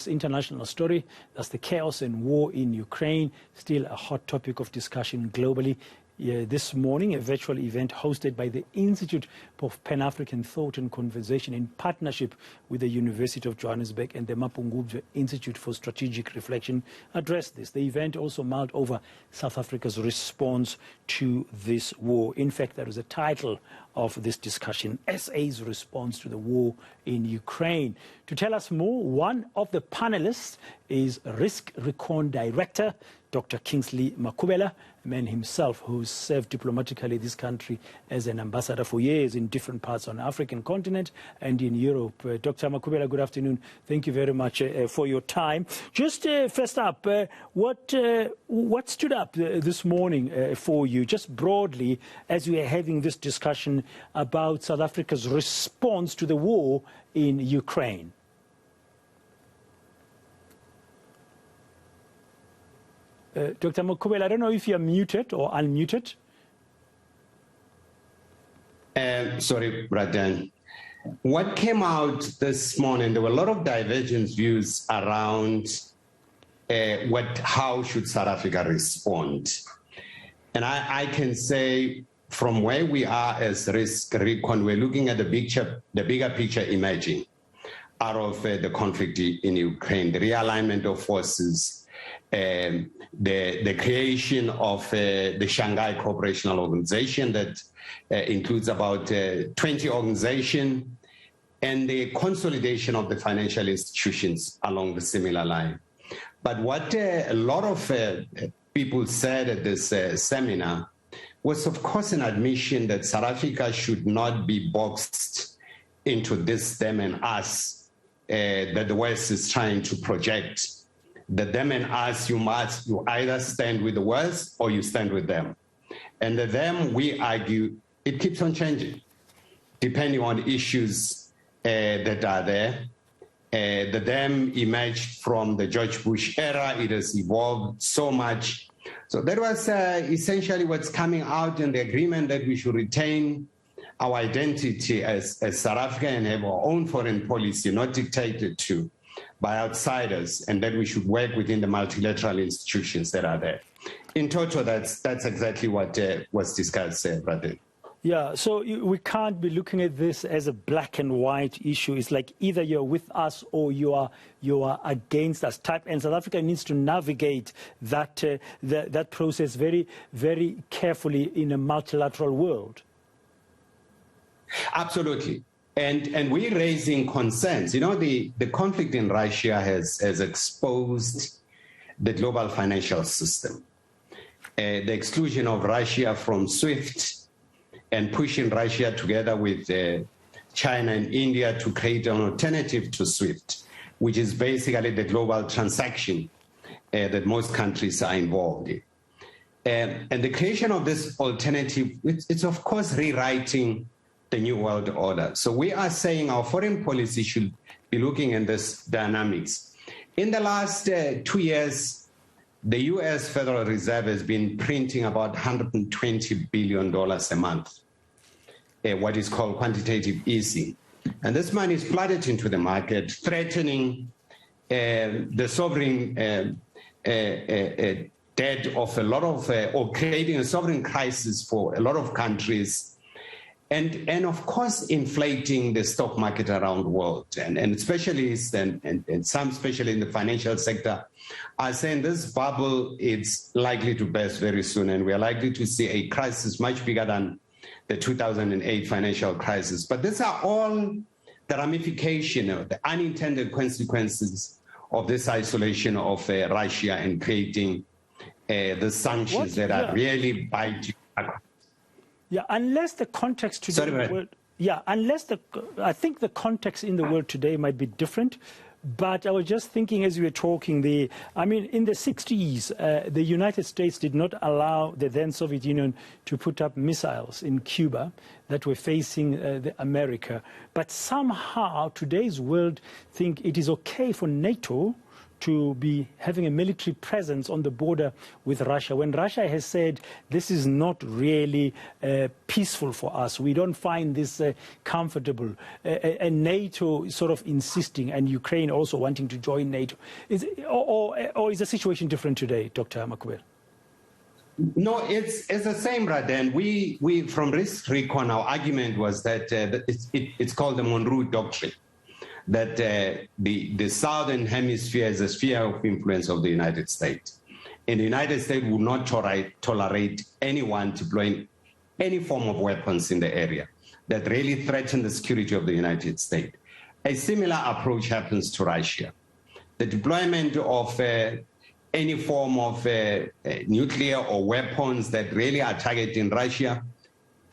International story. That's the chaos and war in Ukraine, still a hot topic of discussion globally. This morning, a virtual event hosted by the Institute of Pan-African Thought and Conversation in partnership with the University of Johannesburg and the Mapungubwe Institute for Strategic Reflection addressed this. The event also mulled over South Africa's response to this war. In fact, there is a title of this discussion, SA's Response to the War in Ukraine. To tell us more, one of the panelists is Recon Director, Dr Kingsley Makhubela, a man himself who's served diplomatically this country as an ambassador for years in different parts on the African continent and in Europe. Dr. Makhubela, good afternoon. Thank you very much for your time. Just first up, what stood up this morning for you, just broadly, as we are having this discussion about South Africa's response to the war in Ukraine? Dr. Makhubela, I don't know if you're muted or unmuted. Sorry, Brother. What came out this morning, there were a lot of divergent views around how should South Africa respond. And I can say from where we are as Recon, we're looking at the bigger picture emerging out of the conflict in Ukraine, the realignment of forces, the creation of the Shanghai Cooperation Organization that includes about 20 organizations, and the consolidation of the financial institutions along the similar line. But what a lot of people said at this seminar was, of course, an admission that South Africa should not be boxed into this them and us that the West is trying to project. The them and us, you either stand with the West or you stand with them. And the them, we argue, it keeps on changing, depending on issues that are there. The them emerged from the George Bush era. It has evolved so much. So that was essentially what's coming out in the agreement, that we should retain our identity as South Africa and have our own foreign policy, not dictated to by outsiders, and that we should work within the multilateral institutions that are there. In total, that's exactly what was discussed, brother. Yeah, so we can't be looking at this as a black and white issue. It's like either you're with us or you are against us type. And South Africa needs to navigate that that process very, very carefully in a multilateral world. Absolutely. And we're raising concerns. You know, the conflict in Russia has exposed the global financial system. The exclusion of Russia from SWIFT and pushing Russia together with China and India to create an alternative to SWIFT, which is basically the global transaction that most countries are involved in. And the creation of this alternative, it's of course rewriting the New World Order. So we are saying our foreign policy should be looking at this dynamics. In the last 2 years, the U.S. Federal Reserve has been printing about $120 billion a month, what is called quantitative easing. And this money is flooded into the market, threatening the sovereign debt of a lot of, or creating a sovereign crisis for a lot of countries. And of course, inflating the stock market around the world. And specialists and some, especially in the financial sector, are saying this bubble is likely to burst very soon. And we are likely to see a crisis much bigger than the 2008 financial crisis. But these are all the ramification of the unintended consequences of this isolation of Russia and creating the sanctions that are really biting. Yeah, unless the context today, I think the context in the world today might be different. But I was just thinking as we were talking, in the 60s, the United States did not allow the then Soviet Union to put up missiles in Cuba that were facing America. But somehow today's world think it is okay for NATO to be having a military presence on the border with Russia, when Russia has said this is not really peaceful for us, we don't find this comfortable, and NATO sort of insisting, and Ukraine also wanting to join NATO. Or is the situation different today, Dr. Makhubela? No, it's the same, Raden. We from Recon, our argument was that it's called the Monroe Doctrine, that the Southern Hemisphere is a sphere of influence of the United States. And the United States will not tolerate anyone deploying any form of weapons in the area that really threaten the security of the United States. A similar approach happens to Russia. The deployment of any form of nuclear or weapons that really are targeting Russia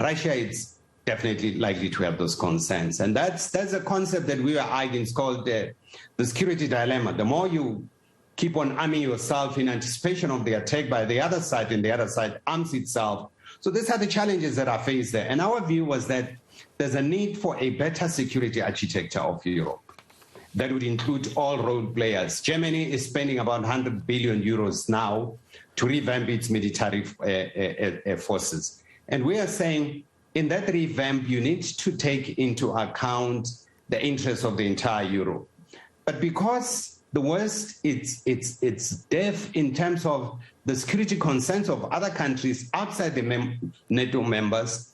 is definitely likely to have those concerns. And that's a concept that we are arguing. It's called the security dilemma. The more you keep on arming yourself in anticipation of the attack by the other side, and the other side arms itself. So these are the challenges that are faced there. And our view was that there's a need for a better security architecture of Europe that would include all role players. Germany is spending about 100 billion euros now to revamp its military forces. And we are saying in that revamp, you need to take into account the interests of the entire Europe. But because the West, it's deaf in terms of the security concerns of other countries outside the NATO members,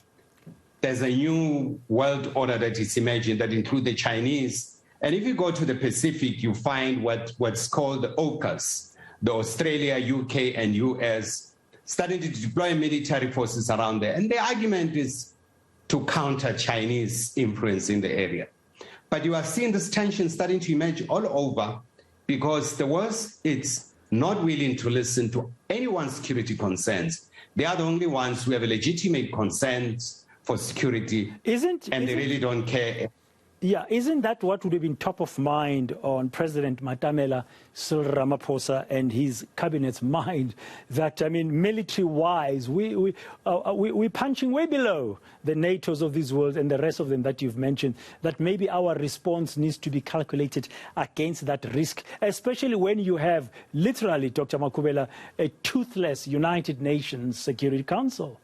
there's a new world order that is emerging that includes the Chinese. And if you go to the Pacific, you find what's called the AUKUS, the Australia, UK, and US, starting to deploy military forces around there. And the argument is to counter Chinese influence in the area. But you are seeing this tension starting to emerge all over because the West is not willing to listen to anyone's security concerns. They are the only ones who have a legitimate concerns for security, and they really don't care. Yeah, isn't that what would have been top of mind on President Matamela Cyril Ramaphosa and his cabinet's mind? That, I mean, military-wise, we're punching way below the NATOs of this world and the rest of them that you've mentioned, that maybe our response needs to be calculated against that risk, especially when you have, literally, Dr. Makhubela, a toothless United Nations Security Council.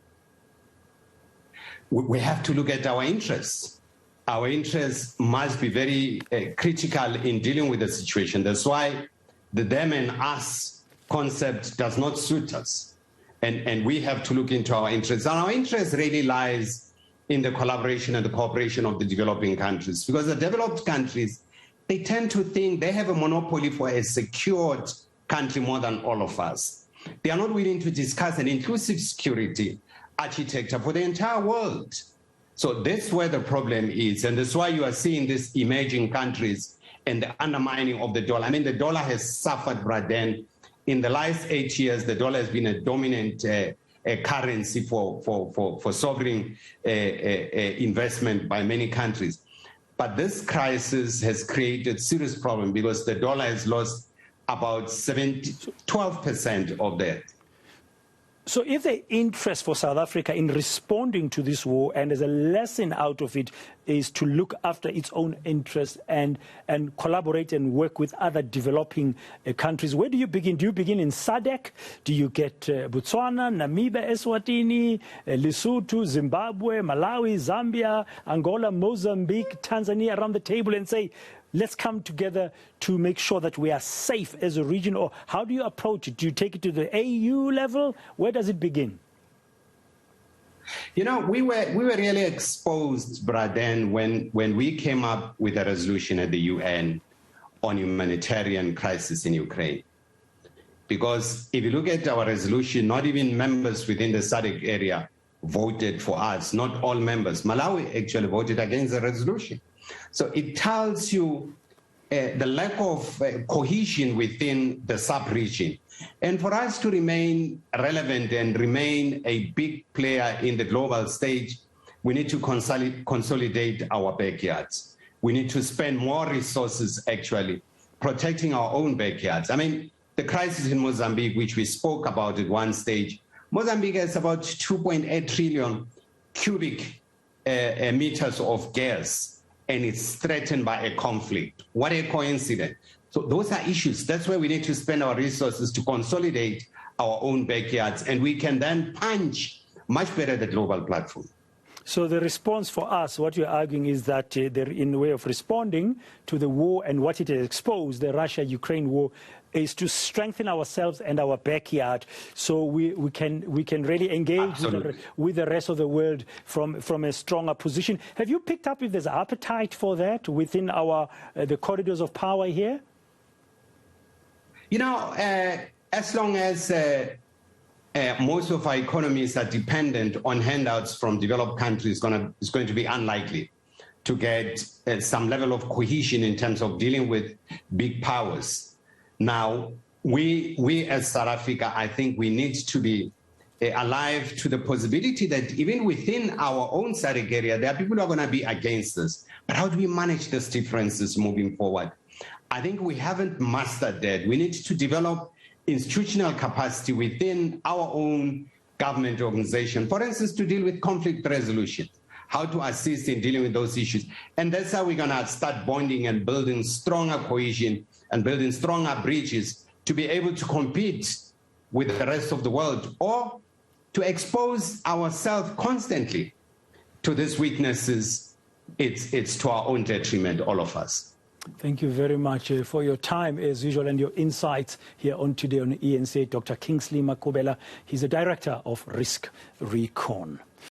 We have to look at our interests. Our interests must be very critical in dealing with the situation. That's why the them and us concept does not suit us. And we have to look into our interests. And our interest really lies in the collaboration and the cooperation of the developing countries. Because the developed countries, they tend to think they have a monopoly for a secured country more than all of us. They are not willing to discuss an inclusive security architecture for the entire world. So that's where the problem is. And that's why you are seeing these emerging countries and the undermining of the dollar. I mean, the dollar has suffered, Braden. In the last 8 years, the dollar has been a dominant currency for sovereign investment by many countries. But this crisis has created serious problem because the dollar has lost about 12% of that. So if the interest for South Africa in responding to this war, and as a lesson out of it, is to look after its own interests and collaborate and work with other developing countries, where do you begin? Do you begin in SADC? Do you get Botswana, Namibia, Eswatini, Lesotho, Zimbabwe, Malawi, Zambia, Angola, Mozambique, Tanzania around the table and say, let's come together to make sure that we are safe as a region? Or how do you approach it? Do you take it to the AU level? Where does it begin? You know, we were really exposed, Braden, when we came up with a resolution at the UN on humanitarian crisis in Ukraine. Because if you look at our resolution, not even members within the SADC area voted for us, not all members. Malawi actually voted against the resolution. So it tells you the lack of cohesion within the sub-region. And for us to remain relevant and remain a big player in the global stage, we need to consolidate our backyards. We need to spend more resources actually protecting our own backyards. I mean, the crisis in Mozambique, which we spoke about at one stage, Mozambique has about 2.8 trillion cubic meters of gas, and it's threatened by a conflict. What a coincidence. So those are issues. That's where we need to spend our resources to consolidate our own backyards, and we can then punch much better the global platform. So the response for us, what you're arguing is that they're in the way of responding to the war and what it has exposed, the Russia-Ukraine war, is to strengthen ourselves and our backyard, so we can really engage with the rest of the world from a stronger position. Have you picked up if there's appetite for that within the corridors of power here? You know, as long as most of our economies are dependent on handouts from developed countries, it's going to be unlikely to get some level of cohesion in terms of dealing with big powers. Now, we as South Africa, I think we need to be alive to the possibility that even within our own SADC area, there are people who are going to be against us. But how do we manage these differences moving forward? I think we haven't mastered that. We need to develop institutional capacity within our own government organization, for instance, to deal with conflict resolution, how to assist in dealing with those issues. And that's how we're going to start bonding and building stronger cohesion and building stronger bridges to be able to compete with the rest of the world, or to expose ourselves constantly to these weaknesses. It's to our own detriment, all of us. Thank you very much for your time, as usual, and your insights here on Today on eNCA. Dr. Kingsley Makhubela, he's the Director of Risk Recon.